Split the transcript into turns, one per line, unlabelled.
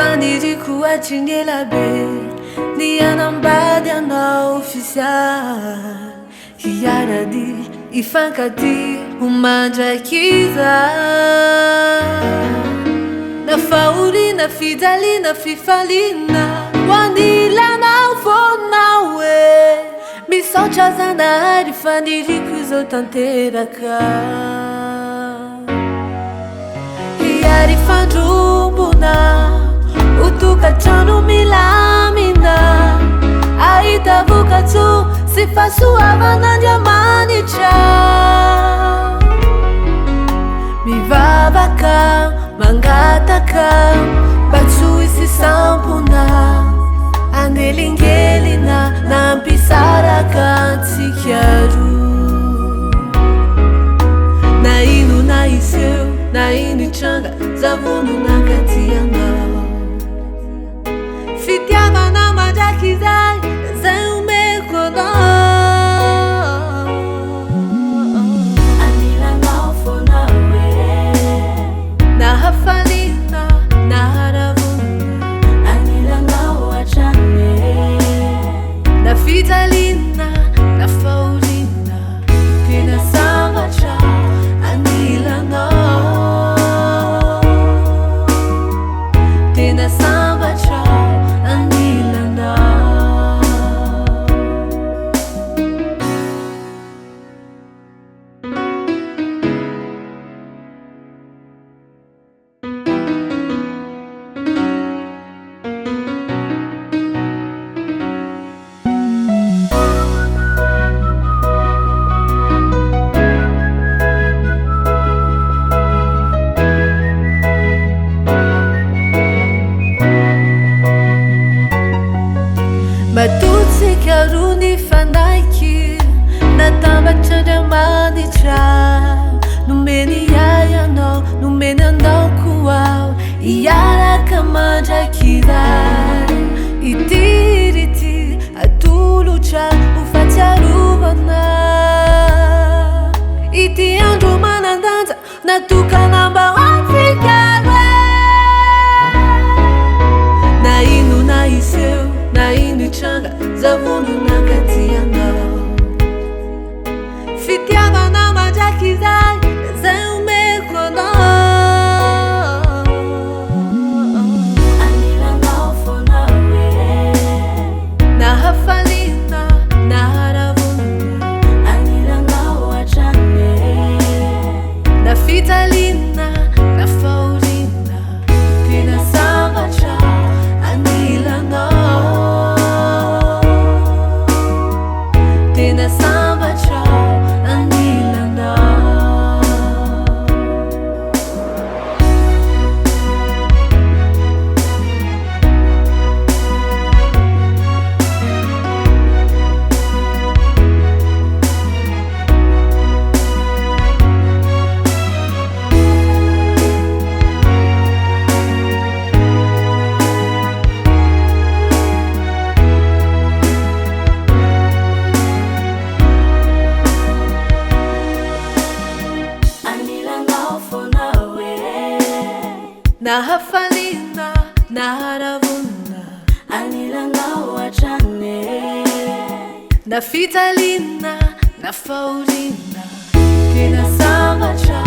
Fanirikuwa chingela be ni anambadi ana oficial hiaradi ifankati umandrakiza na fauli na fidali na fifalina wanila na ufonawe misocha zanari fanirikuzo tanteraka hiari fandumbuna utuka chanu milamina aitavuka tu sifasua vanandiamani cha mivabaka mangataka batu isi sampuna andelingelina nampisaraka tsikiaru na inu na iseu na inu changa zavunu na katianga fitiava na majakizai zaume kodo
anila ngafona we
na hafalina na haravuna
anila ngawachane
na fitalina na faulina pina sambacha anila no pina sambacha anila no Batutsi karuni fanaiki natamba chadamani cha numeni yaya no numeni andokuwa iyara kama jakidai itiriti atulucha ufatarubana iti anjo manandanza natuka namba wafikare na inu na iseu na inu changa zavunu na katianga fitiava na majakizai zaume kodo
anila ngafona we
na hafalina na haravuna
anila ngawachane
na fitalina na faulina pina sambacha anila no pina sambacha anila no
anila ngafona we
na hafalina na haravuna
anila ngawachane
na fitalina na faulina pina sambacha